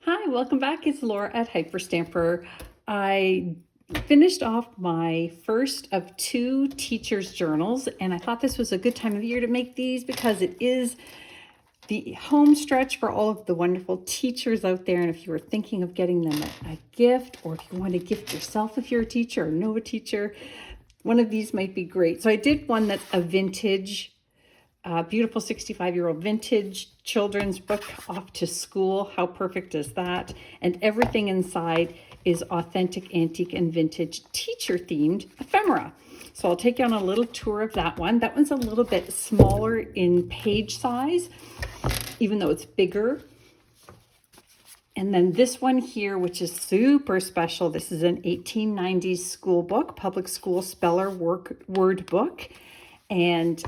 Hi, welcome back. It's Laura at Hyperstamper. I finished off my first of two teachers' journals, and I thought this was a good time of year to make these because it is the home stretch for all of the wonderful teachers out there. And if you were thinking of getting them a gift, or if you want to gift yourself if you're a teacher or know a teacher, one of these might be great. So I did one that's a vintage beautiful 65-year-old vintage children's book, Off to School. How perfect is that? And everything inside is authentic, antique, and vintage teacher-themed ephemera. So I'll take you on a little tour of that one. That one's a little bit smaller in page size, even though it's bigger. And then this one here, which is super special. This is an 1890s school book, public school speller word book. And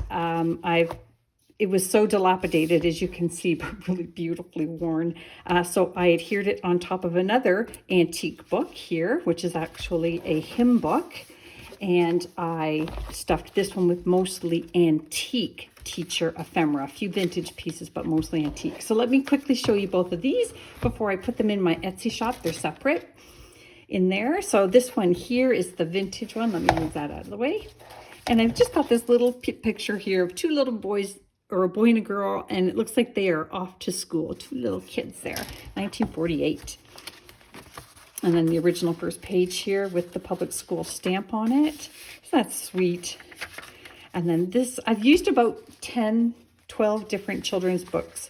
it was so dilapidated, as you can see, but really beautifully worn. So I adhered it on top of another antique book here, which is actually a hymn book. And I stuffed this one with mostly antique teacher ephemera, a few vintage pieces, but mostly antique. So let me quickly show you both of these before I put them in my Etsy shop. They're separate in there. So this one here is the vintage one. Let me move that out of the way. And I've just got this little picture here of two little boys, or a boy and a girl, and it looks like they are off to school. Two little kids there, 1948. And then the original first page here with the public school stamp on it. Isn't that sweet? And then this, I've used about 10, 12 different children's books.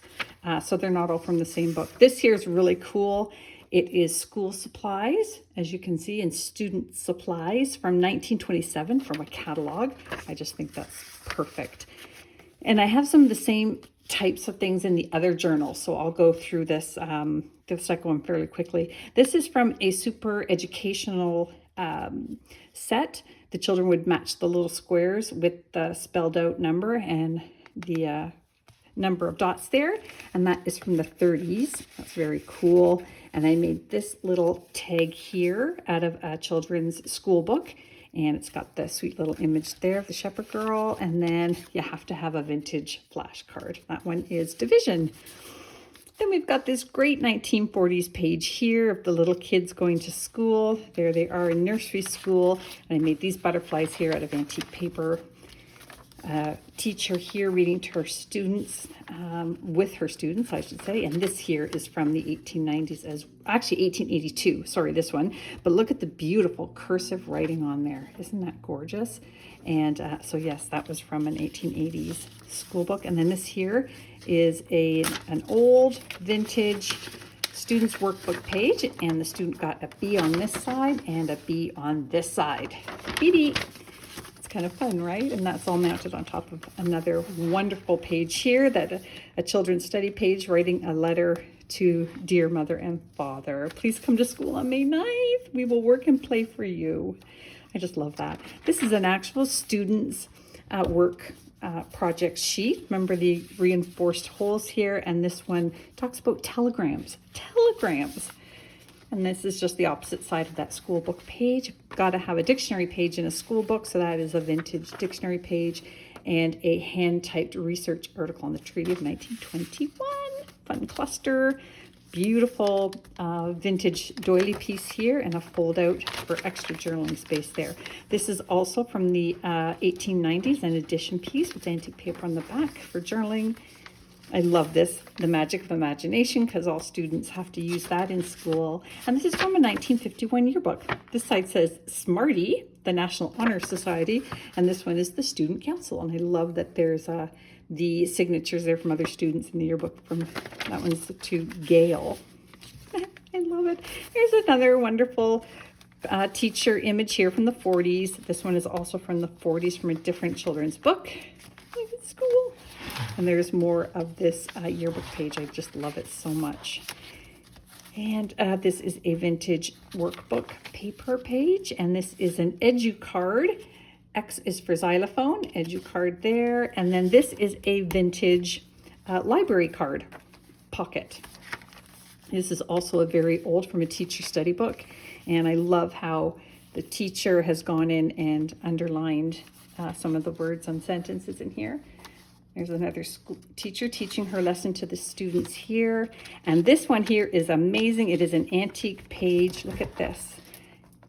So they're not all from the same book. This here is really cool. It is school supplies, as you can see, and student supplies from 1927 from a catalog. I just think that's perfect. And I have some of the same types of things in the other journals, so I'll go through this, the second one fairly quickly. This is from a super educational set. The children would match the little squares with the spelled out number and the number of dots there, and that is from the 30s. That's very cool. And I made this little tag here out of a children's school book, and it's got the sweet little image there of the shepherd girl. And then you have to have a vintage flashcard. That one is division. Then we've got this great 1940s page here of the little kids going to school. There they are in nursery school. And I made these butterflies here out of antique paper. Teacher here reading to her students, with her students, I should say. And this here is from the 1890s, actually 1882, sorry, this one. But look at the beautiful cursive writing on there. Isn't that gorgeous? And so yes, that was from an 1880s school book. And then this here is an old vintage student's workbook page. And the student got a B on this side and a B on this side. B. Kind of fun, right? And that's all mounted on top of another wonderful page here, that a children's study page writing a letter to dear mother and father. Please come to school on May 9th. We will work and play for you. I just love that. This is an actual student's work project sheet. Remember the reinforced holes here, and this one talks about telegrams. And this is just the opposite side of that school book page. Got to have a dictionary page in a school book, so that is a vintage dictionary page, and a hand-typed research article on the Treaty of 1921. Fun cluster. Beautiful vintage doily piece here, and a fold-out for extra journaling space there. This is also from the 1890s, an edition piece with antique paper on the back for journaling. I love this, the magic of imagination, because all students have to use that in school. And this is from a 1951 yearbook. This side says Smarty, the National Honor Society, and this one is the Student Council. And I love that there's the signatures there from other students in the yearbook. From that one's to Gail. I love it. Here's another wonderful teacher image here from the 40s. This one is also from the 40s, from a different children's book. Look at school. And there's more of this yearbook page. I just love it so much. And this is a vintage workbook paper page. And this is an EduCard. X is for xylophone, EduCard there. And then this is a vintage library card pocket. This is also a very old, from a teacher study book. And I love how the teacher has gone in and underlined some of the words and sentences in here. There's another school teacher teaching her lesson to the students here. And this one here is amazing. It is an antique page. Look at this.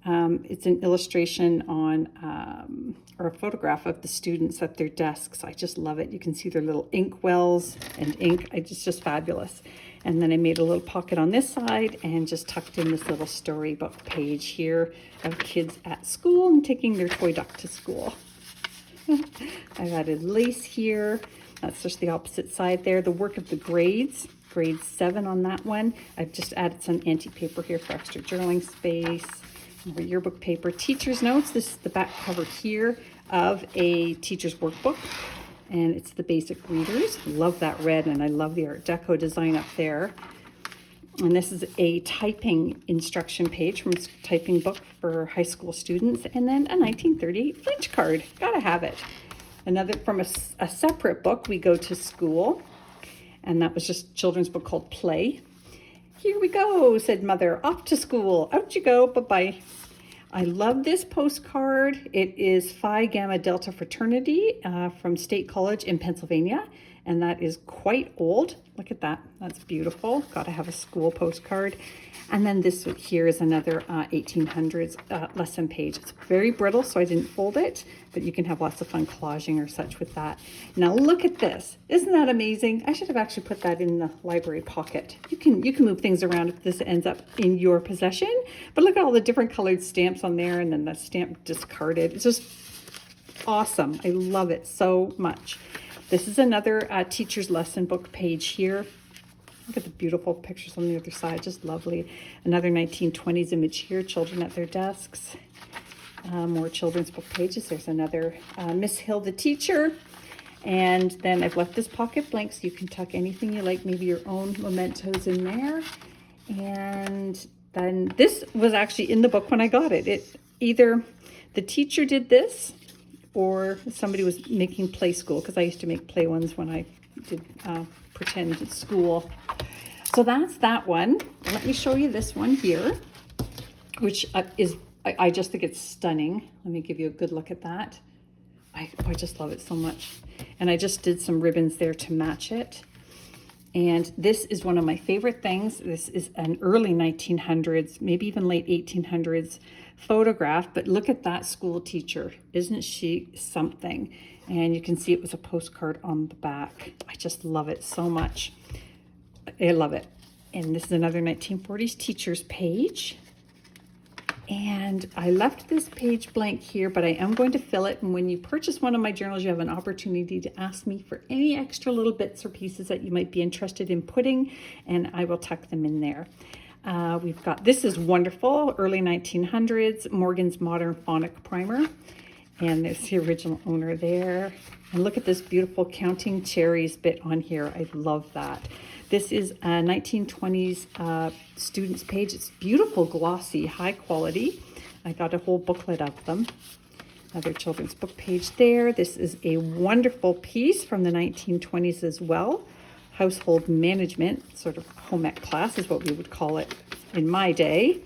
It's an illustration on, or a photograph of the students at their desks. I just love it. You can see their little ink wells and ink. It's just fabulous. And then I made a little pocket on this side and just tucked in this little storybook page here of kids at school and taking their toy duck to school. I've added lace here. That's just the opposite side there. The work of the grades, grade 7 on that one. I've just added some antique paper here for extra journaling space. More yearbook paper. Teacher's notes. This is the back cover here of a teacher's workbook. And it's the basic readers. Love that red, and I love the Art Deco design up there. And this is a typing instruction page from a typing book for high school students. And then a 1930 French card. Gotta have it. Another from a separate book, We Go to School. And that was just a children's book called Play. Here we go, said Mother. Off to school. Out you go. Bye-bye. I love this postcard. It is Phi Gamma Delta Fraternity from State College in Pennsylvania. And that is quite old. Look at that. That's beautiful. Got to have a school postcard. And then this here is another 1800s lesson page. It's very brittle, so I didn't fold it, but you can have lots of fun collaging or such with that. Now look at this. Isn't that amazing? I should have actually put that in the library pocket. You can move things around if this ends up in your possession, but look at all the different colored stamps on there, and then the stamp discarded. It's just awesome. I love it so much. This is another teacher's lesson book page here. Look at the beautiful pictures on the other side, just lovely. Another 1920s image here, children at their desks. More children's book pages. There's another Miss Hill the teacher. And then I've left this pocket blank so you can tuck anything you like, maybe your own mementos in there. And then this was actually in the book when I got it. It either the teacher did this or somebody was making play school, because I used to make play ones when I did pretend school. So that's that one. Let me show you this one here, which I just think it's stunning. Let me give you a good look at that. I just love it so much. And I just did some ribbons there to match it. And this is one of my favorite things. This is an early 1900s, maybe even late 1800s photograph, but look at that school teacher. Isn't she something? And you can see it was a postcard on the back. I just love it so much. I love it. And this is another 1940s teacher's page. And I left this page blank here, but I am going to fill it. And when you purchase one of my journals, you have an opportunity to ask me for any extra little bits or pieces that you might be interested in putting, and I will tuck them in there. We've got, this is wonderful, early 1900s, Morgan's Modern Phonic Primer. And there's the original owner there. And look at this beautiful Counting Cherries bit on here. I love that. This is a 1920s students page. It's beautiful, glossy, high quality. I got a whole booklet of them. Another children's book page there. This is a wonderful piece from the 1920s as well. Household management, sort of home ec class is what we would call it in my day.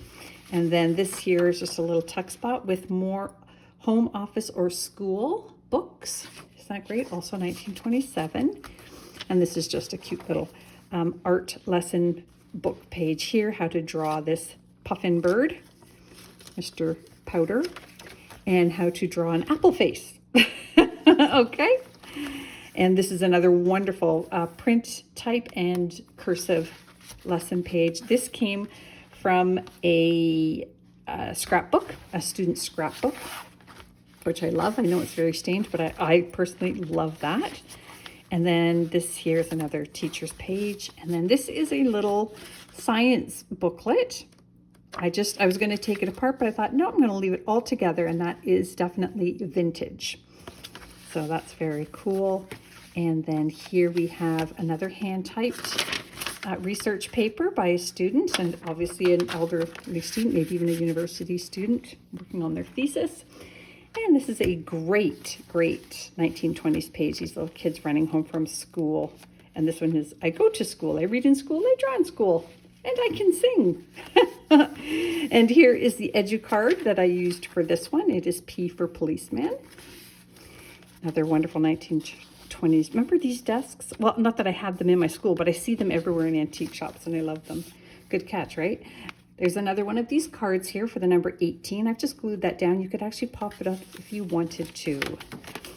And then this here is just a little tuck spot with more home, office, or school books. Isn't that great? Also 1927. And this is just a cute little art lesson book page here, how to draw this puffin bird, Mr. Powder, and how to draw an apple face. Okay. And this is another wonderful print type and cursive lesson page. This came from a scrapbook, a student scrapbook, which I love. I know it's very stained, but I personally love that. And then this here is another teacher's page. And then this is a little science booklet. I was going to take it apart, but I thought, no, I'm going to leave it all together. And that is definitely vintage. So that's very cool. And then here we have another hand-typed research paper by a student, and obviously an elderly student, maybe even a university student working on their thesis. And this is a great, great 1920s page. These little kids running home from school. And this one is, I go to school, I read in school, I draw in school, and I can sing. And here is the EduCard that I used for this one. It is P for policeman. Another wonderful 1920s 20s. Remember these desks? Well, not that I have them in my school, but I see them everywhere in antique shops and I love them. Good catch, right? There's another one of these cards here for the number 18. I've just glued that down. You could actually pop it up if you wanted to,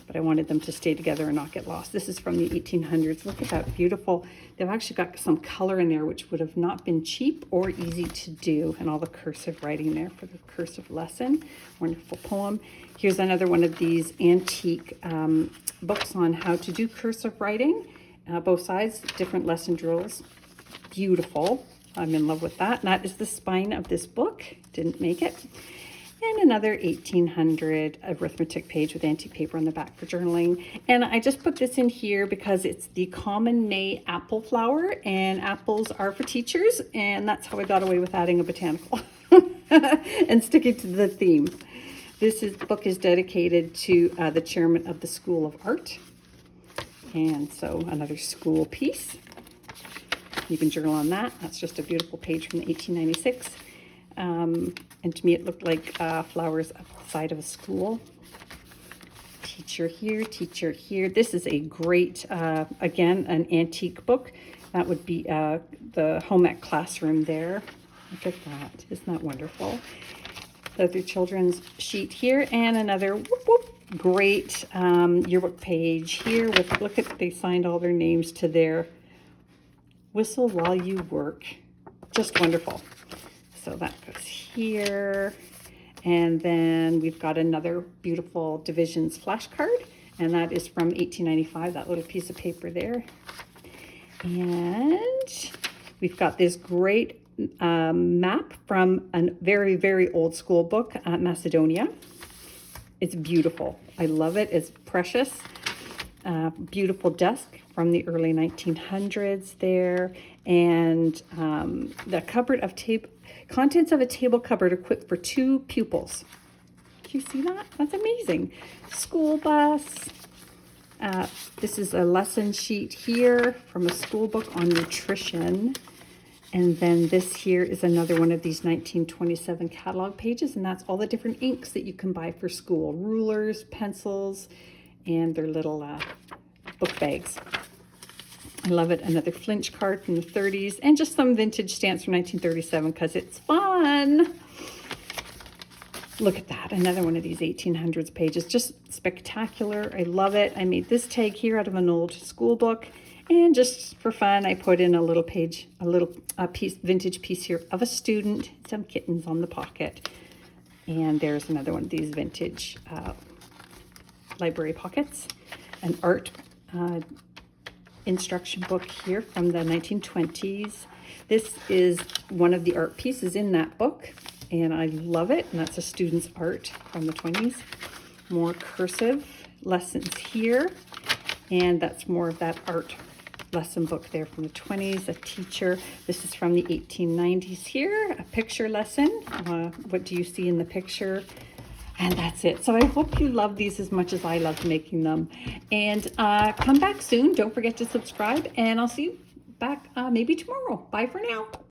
but I wanted them to stay together and not get lost. This is from the 1800s. Look at that, beautiful. They've actually got some color in there, which would have not been cheap or easy to do, and all the cursive writing there for the cursive lesson. Wonderful poem. Here's another one of these antique books on how to do cursive writing, both sides, different lesson drills. Beautiful. I'm in love with that. And that is the spine of this book. Didn't make it. And another 1800 arithmetic page with antique paper on the back for journaling. And I just put this in here because it's the common May apple flower, and apples are for teachers, and that's how I got away with adding a botanical and sticking to the theme. This book is dedicated to the chairman of the School of Art. And so another school piece. You can journal on that. That's just a beautiful page from 1896. And to me, it looked like flowers outside of a school. Teacher here, teacher here. This is a great, again, an antique book. That would be the home ec classroom there. Look at that. Isn't that wonderful? Other children's sheet here, and another great yearbook page here with, look at, they signed all their names to their whistle while you work. Just wonderful. So that goes here. And then we've got another beautiful Divisions flashcard, and that is from 1895, that little piece of paper there. And we've got this great map from a very, very old school book, Macedonia. It's beautiful. I love it. It's precious. Beautiful desk from the early 1900s there, and the cupboard of contents of a table cupboard equipped for 2 pupils. Can you see that? That's amazing. School bus. This is a lesson sheet here from a school book on nutrition. And then this here is another one of these 1927 catalog pages, and that's all the different inks that you can buy for school. Rulers, pencils, and their little book bags. I love it. Another flinch card from the 30s, and just some vintage stamps from 1937 because it's fun. Look at that. Another one of these 1800s pages. Just spectacular. I love it. I made this tag here out of an old school book, and just for fun, I put in a little page, vintage piece here of a student, some kittens on the pocket. And there's another one of these vintage library pockets. An art instruction book here from the 1920s. This is one of the art pieces in that book, and I love it. And that's a student's art from the 20s. More cursive lessons here, and that's more of that art lesson book there from the 20s. A teacher. This is from the 1890s here. A picture lesson. What do you see in the picture? And that's it. So I hope you love these as much as I loved making them. And come back soon. Don't forget to subscribe, and I'll see you back maybe tomorrow. Bye for now.